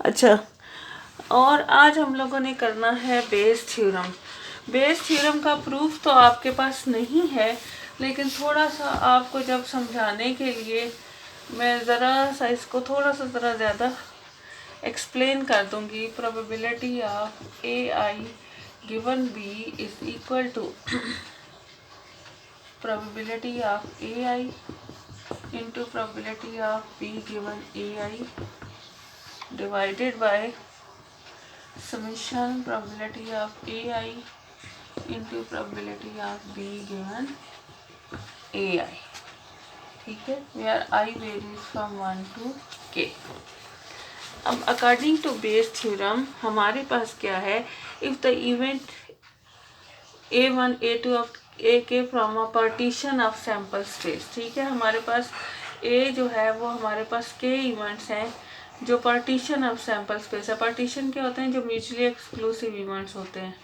अच्छा, और आज हम लोगों ने करना है बेस थ्योरम। बेस थ्योरम का प्रूफ तो आपके पास नहीं है, लेकिन थोड़ा सा आपको जब समझाने के लिए मैं ज़रा सा इसको थोड़ा सा ज़रा ज़्यादा एक्सप्लेन कर दूंगी। Probability of A i given B is equal to probability of A i into probability of B given A i divided by summation probability of AI into probability of B given AI. ठीक है, where I varies from 1 to k. अब according to Bayes theorem हमारे पास क्या है, if the event A1 A2 of A के from a partition of sample space. ठीक है, हमारे पास A जो है वो हमारे पास k इवेंट्स हैं जो पार्टीशन ऑफ सैम्पल स्पेस है। पार्टीशन क्या होते हैं? जो म्यूचुअली एक्सक्लूसिव इवेंट्स होते हैं।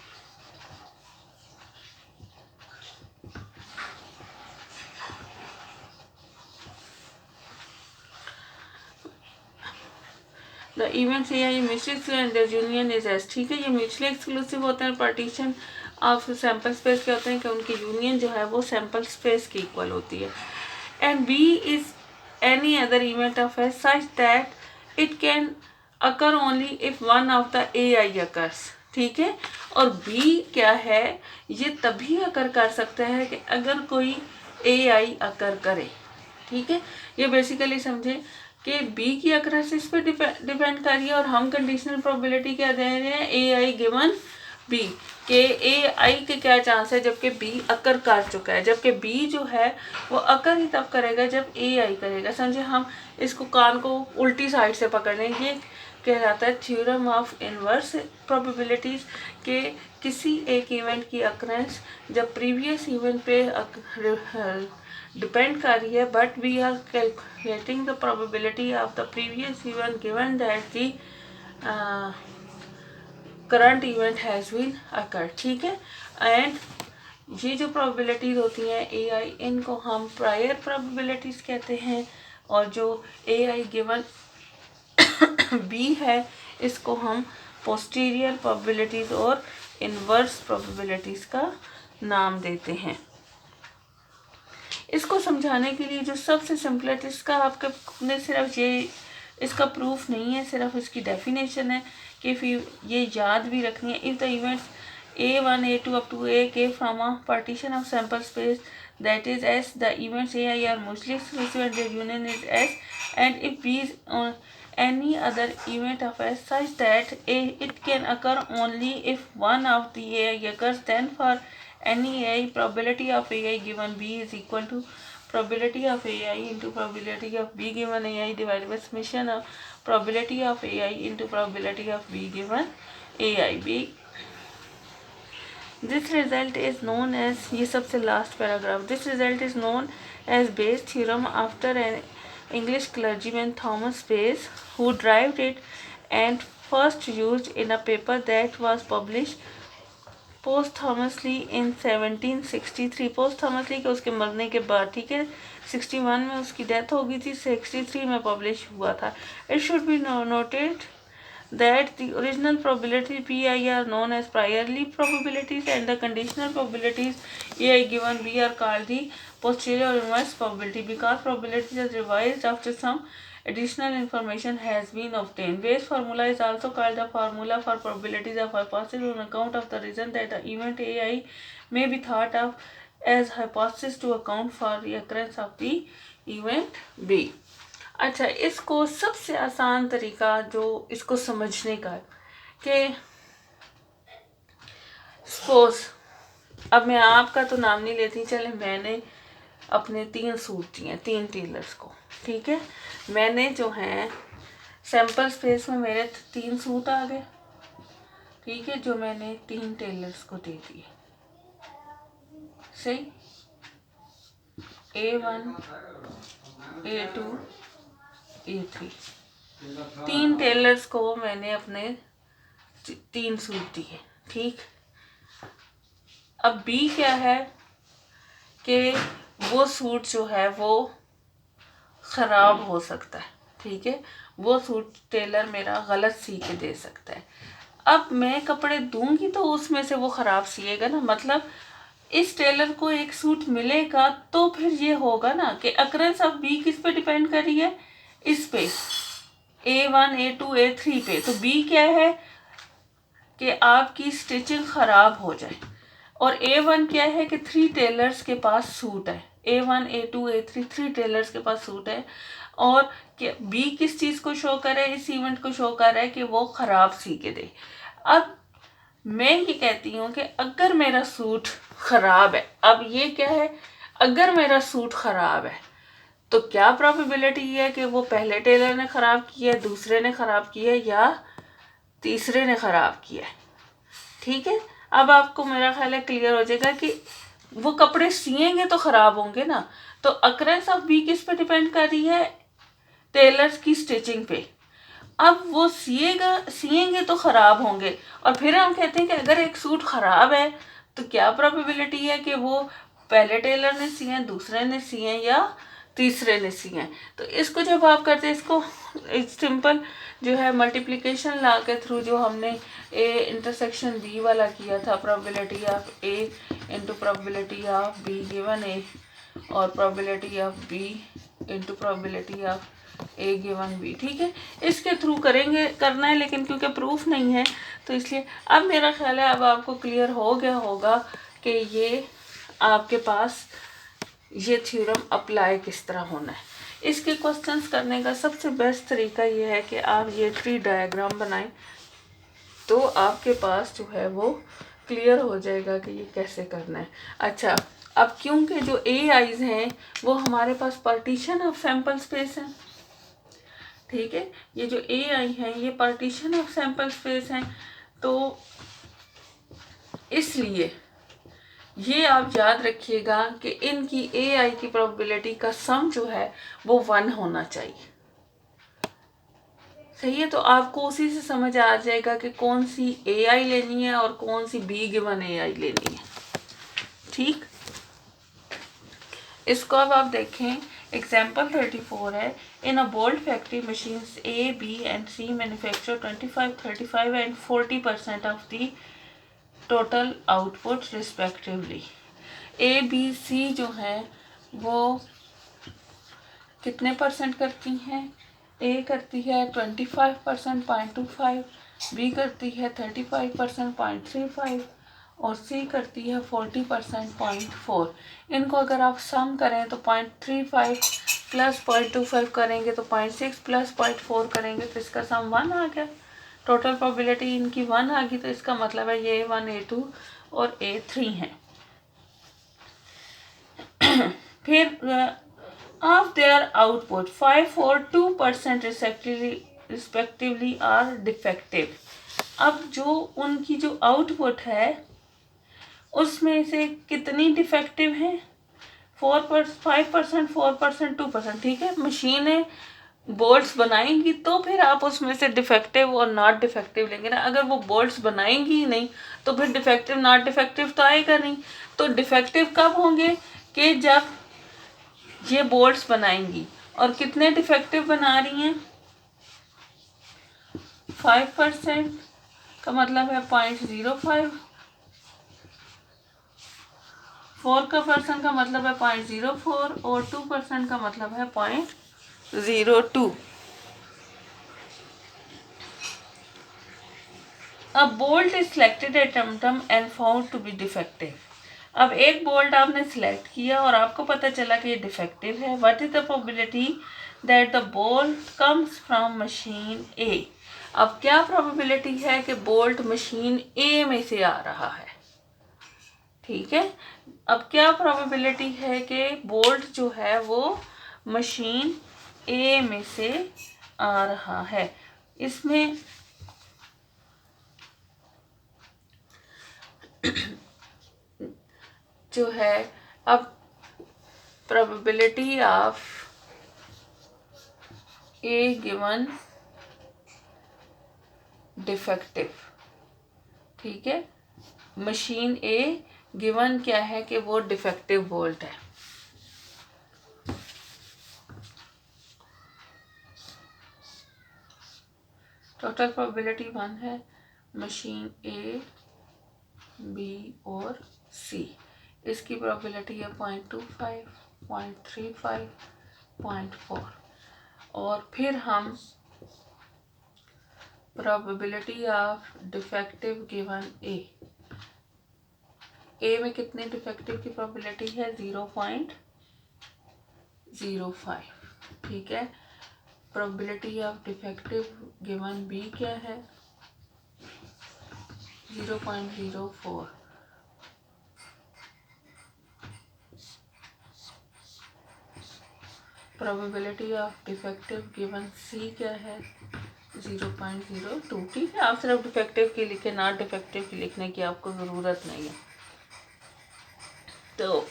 द इवेंट्स ये mutually and the union is S. ठीक है, ये म्यूचुअली एक्सक्लूसिव होते हैं। पार्टीशन ऑफ सैम्पल स्पेस क्या होते हैं कि उनकी यूनियन जो है वो सैम्पल स्पेस की इक्वल होती है। And B is any other event of S such that it can occur only if one of the A i occurs. ठीक है, और बी क्या है, ये तभी अकर कर सकता है कि अगर कोई ए आई अकर करे। ठीक है, ये बेसिकली समझे कि बी की अक्रस इस पर डिपेंड कर रही है, और हम कंडीशनल प्रोबेबिलिटी क्या दे रहे हैं, ए आई गिवन बी के ए आई के क्या चांस है जबकि बी अकर कर चुका है। जबकि बी जो है वो अकर ही तब करेगा जब ए आई करेगा। समझे, हम इसको कान को उल्टी साइड से पकड़ लें। ये कहलाता है थ्योरम ऑफ इनवर्स प्रोबेबिलिटीज के किसी एक इवेंट की अकरेंस जब प्रीवियस इवेंट पे डिपेंड कर रही है, but we are calculating the probability of the previous event given that the current event has been occurred. ठीक है, एंड ये जो प्रोबेबिलिटीज होती हैं ए आई, इनको हम प्रायर प्रोबेबिलिटीज कहते हैं, और जो ए आई गिवन बी है इसको हम पोस्टीरियर प्रोबेबिलिटीज और इनवर्स प्रोबेबिलिटीज का नाम देते हैं। इसको समझाने के लिए जो सबसे सिंपलेस्ट, इसका आपके सिर्फ ये इसका प्रूफ नहीं है, सिर्फ इसकी डेफिनेशन है कि ये याद भी रखनी है। If the events A1 A2 up to A k from a partition of sample space that is S, the events AI are mostly exclusive and their union is S, and if B is any other event of S such that it can occur only if one of the AI occurs, then for any AI probability of AI given B is equal to probability of AI into probability of B given AI divided by summation of probability of AI into probability of B given AI. This result is known as, ये सबसे last paragraph, this result is known as Bayes theorem after an English clergyman Thomas Bayes who derived it and first used in a paper that was published posthumously in 1763। posthumously के उसके मरने के बाद। ठीक है, 61 में उसकी डेथ हो गई थी, 63 में पब्लिश हुआ था। It should be noted that the original probability Pi are known as priorly probabilities and the conditional probabilities Ai given B are called the posterior or inverse probability because probabilities are revised after some additional information has been obtained. Bayes formula is also called the formula for probabilities of hypothesis on account of the reason that the event Ai may be thought of as hypothesis to account for the occurrence of the event B. अच्छा, इसको सबसे आसान तरीका जो इसको समझने का कि सपोज, अब मैं आपका तो नाम नहीं लेती, चले मैंने अपने 3 सूट दिए 3 टेलर्स को। ठीक है, मैंने जो है सैम्पल स्पेस में मेरे 3 सूट आ गए। ठीक है, जो मैंने 3 टेलर्स को दे दिए, सही, A1 A2 A3, 3 टेलर्स को मैंने अपने 3 सूट दिए। ठीक, अब बी क्या है कि वो सूट जो है वो ख़राब हो सकता है। ठीक है, वो सूट टेलर मेरा गलत सी के दे सकता है। अब मैं कपड़े दूंगी तो उसमें से वो ख़राब सिएगा ना, मतलब इस टेलर को एक सूट मिलेगा तो फिर ये होगा ना कि अकरेंस ऑफ बी किस पे डिपेंड कर रही है, इस पे A1 A2 A3 पे। तो बी क्या है कि आपकी स्टिचिंग ख़राब हो जाए, और A1 क्या है कि 3 टेलर्स के पास सूट है, A1 A2 A3 3 टेलर्स के पास सूट है। और बी किस चीज़ को शो कर रहा है, इस इवेंट को शो कर रहा है कि वो ख़राब सी के दे। अब मैं ये कहती हूँ कि अगर मेरा सूट ख़राब है, अब ये क्या है, अगर मेरा सूट ख़राब है तो क्या प्रोबेबिलिटी है कि वो पहले टेलर ने ख़राब किया है, दूसरे ने ख़राब किया है, या तीसरे ने ख़राब किया है। ठीक है, अब आपको मेरा ख्याल है क्लियर हो जाएगा कि वो कपड़े सिएंगे तो ख़राब होंगे ना। तो अकरेंस ऑफ बी किस पे डिपेंड कर रही है, टेलर्स की स्टिचिंग पे। अब वो सिएंगे तो ख़राब होंगे, और फिर हम कहते हैं कि अगर एक सूट ख़राब है तो क्या प्रोबेबिलिटी है कि वो पहले टेलर ने सिए, दूसरे ने सिए, या तीसरे ने सिए। तो इसको जब आप करते हैं, इसको सिंपल जो है मल्टीप्लिकेशन लॉ के थ्रू जो हमने ए इंटरसेक्शन बी वाला किया था, probability of A into probability of B given A, और probability of B into probability of A given B. ठीक है, इसके थ्रू करना है, लेकिन क्योंकि प्रूफ नहीं है तो इसलिए अब मेरा ख्याल है अब आपको क्लियर हो गया होगा कि ये आपके पास ये थ्योरम अप्लाई किस तरह होना है। इसके क्वेश्चंस करने का सबसे बेस्ट तरीका ये है कि आप ये ट्री डायग्राम बनाएं, तो आपके पास जो है वो क्लियर हो जाएगा कि ये कैसे करना है। अच्छा, अब क्योंकि जो ए आईज हैं वो हमारे पास पार्टीशन ऑफ सैम्पल स्पेस है, ठीक है, ये जो ए आई हैं ये पार्टीशन ऑफ सैम्पल स्पेस हैं, तो इसलिए ये आप याद रखिएगा कि इनकी ए आई की प्रोबेबिलिटी का सम जो है वो 1 होना चाहिए। सही है, तो आपको उसी से समझ आ जाएगा कि कौन सी ए आई लेनी है और कौन सी बी गिवन ए आई लेनी है। ठीक, इसको अब आप देखें, एग्जाम्पल 34 है, in a bolt factory machines A B and C manufacture 25 35 एंड 40% of the total output respectively. A B C जो है वो कितने परसेंट करती हैं, ए करती है 25% 0.25, बी करती है 35% 0.35, और सी करती है 40% 0.4। इनको अगर आप सम करें तो 0.35 प्लस 0.25 करेंगे तो 0.6 प्लस 0.4 करेंगे तो इसका सम 1 आ गया। टोटल प्रोबेबिलिटी इनकी 1 आ गई, तो इसका मतलब है ये A1 A2 और A3 हैं। फिर of their output 5 और 2% respectively are defective। अब जो उनकी जो आउटपुट है उसमें से कितनी डिफेक्टिव हैं, 5%, 4%, 2%। ठीक है, मशीनें बोल्ट्स बनाएंगी तो फिर आप उसमें से डिफेक्टिव और नॉट डिफेक्टिव लेंगे ना। अगर वो बोल्ट्स बनाएंगी ही नहीं तो फिर डिफेक्टिव नॉट डिफेक्टिव तो आएगा नहीं। तो डिफेक्टिव कब होंगे कि जब ये बोल्ट्स बनाएंगी, और कितने डिफेक्टिव बना रही हैं, 5% का मतलब है 0.05, 4% का मतलब है 0.04, और 2% का मतलब है 0.02। अब बोल्ट इज सिलेक्टेड एट टमटम and found to be defective. अब एक बोल्ट आपने सिलेक्ट किया और आपको पता चला कि ये डिफेक्टिव है। What is the probability that the bolt comes from machine A. अब क्या प्रोबेबिलिटी है कि बोल्ट मशीन ए में से आ रहा है। ठीक है, अब क्या प्रोबेबिलिटी है कि बोल्ट जो है वो मशीन ए में से आ रहा है। इसमें जो है अब probability of A given defective, ठीक है, मशीन ए गिवन क्या है कि वो डिफेक्टिव बोल्ट है। टोटल प्रोबेबिलिटी 1 है, मशीन ए, बी और सी। इसकी प्रोबेबिलिटी है 0.25, 0.35, 0.4। और फिर हम probability of defective given A में कितने डिफेक्टिव की प्रोबेबिलिटी है? 0.05। ठीक है। Probability of defective given B क्या है? 0.04। Probability of defective given C क्या है? 0.02। ठीक है, आप सिर्फ डिफेक्टिव की लिखे, नॉट डिफेक्टिव की लिखने की आपको ज़रूरत नहीं है। तो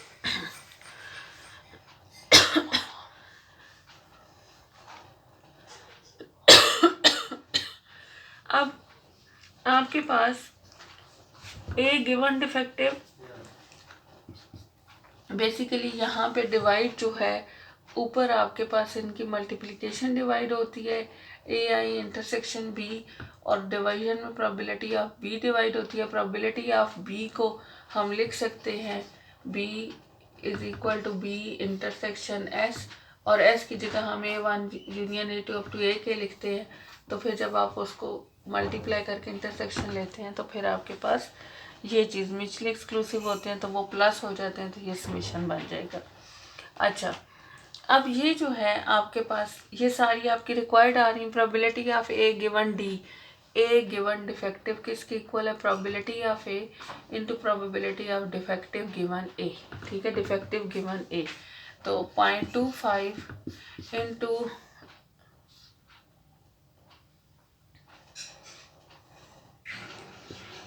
अब आपके पास ए गिवन डिफेक्टिव, बेसिकली यहाँ पे डिवाइड जो है, ऊपर आपके पास इनकी मल्टीप्लिकेशन डिवाइड होती है, ए आई इंटरसेक्शन बी, और डिवीजन में प्रोबेबिलिटी ऑफ बी डिवाइड होती है। प्रोबेबिलिटी ऑफ बी को हम लिख सकते हैं B is equal to B intersection S, और एस की जगह हम A1 union A2 up to ए के लिखते हैं। तो फिर जब आप उसको मल्टीप्लाई करके इंटरसेक्शन लेते हैं तो फिर आपके पास ये चीज़ म्यूचुअली एक्सक्लूसिव होते हैं, तो वो प्लस हो जाते हैं, तो ये समीशन बन जाएगा। अच्छा, अब ये जो है आपके पास ये सारी आपकी रिक्वायर्ड आ रही है। Probability of A given D, A given defective किसके इक्वल है? Probability of A into probability of defective given A. ठीक है, डिफेक्टिव गिवन ए, तो 0.25 into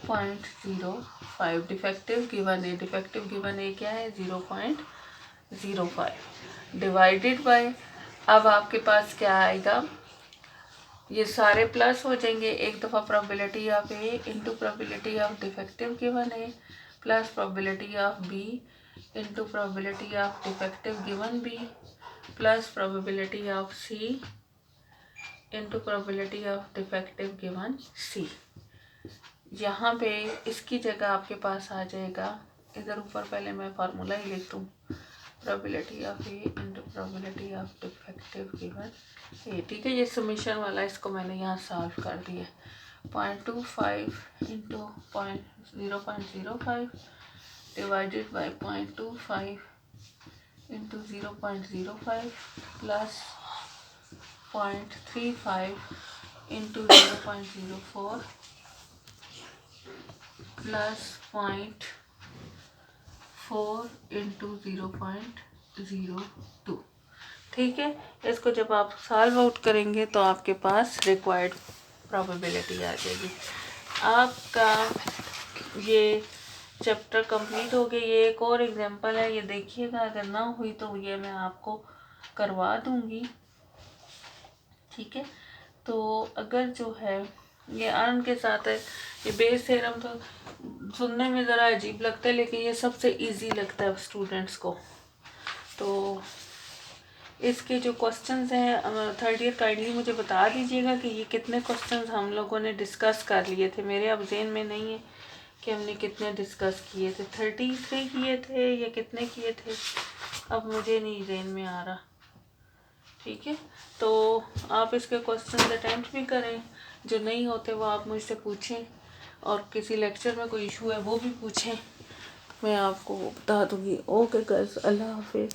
0.05 defective given A. Defective given A क्या है? 0.05 डिवाइडेड बाय, अब आपके पास क्या आएगा? ये सारे प्लस हो जाएंगे। एक दफ़ा probability of A into probability of defective given A plus probability of B into probability of defective given B plus probability of C into probability of defective given C. यहाँ पे इसकी जगह आपके पास आ जाएगा, इधर ऊपर पहले मैं फार्मूला ही लिख दूँ, probability of A into probability of defective given A. ठीक है, ये समीशन वाला, इसको मैंने यहाँ सॉल्व कर दिया। 0.25 into 0.05 divided by 0.25 into 0.05 plus 0.35 into 0.04 plus 0.4 into 0.02। ठीक है, इसको जब आप सॉल्व आउट करेंगे तो आपके पास रिक्वायर्ड प्रोबेबिलिटी आ जाएगी। आपका ये चैप्टर कंप्लीट हो गया। ये एक और एग्जांपल है, ये देखिएगा, अगर ना हुई तो ये मैं आपको करवा दूंगी। ठीक है, तो अगर जो है ये अर्न के साथ है, ये बेस थ्योरम तो सुनने में ज़रा अजीब लगता है, लेकिन ये सबसे इजी लगता है स्टूडेंट्स को। तो इसके जो क्वेश्चंस हैं थर्ड ईयर, काइंडली मुझे बता दीजिएगा कि ये कितने क्वेश्चंस हम लोगों ने डिस्कस कर लिए थे। मेरे अब ज़हन में नहीं है कि हमने कितने डिस्कस किए थे, 33 किए थे या कितने किए थे, अब मुझे नहीं ज़हन में आ रहा। ठीक है, तो आप इसके क्वेश्चन अटैम्प्ट भी करें, जो नहीं होते वो आप मुझसे पूछें, और किसी लेक्चर में कोई इशू है वो भी पूछें, मैं आपको बता दूँगी। ओके गाइस, अल्लाह हाफिज़।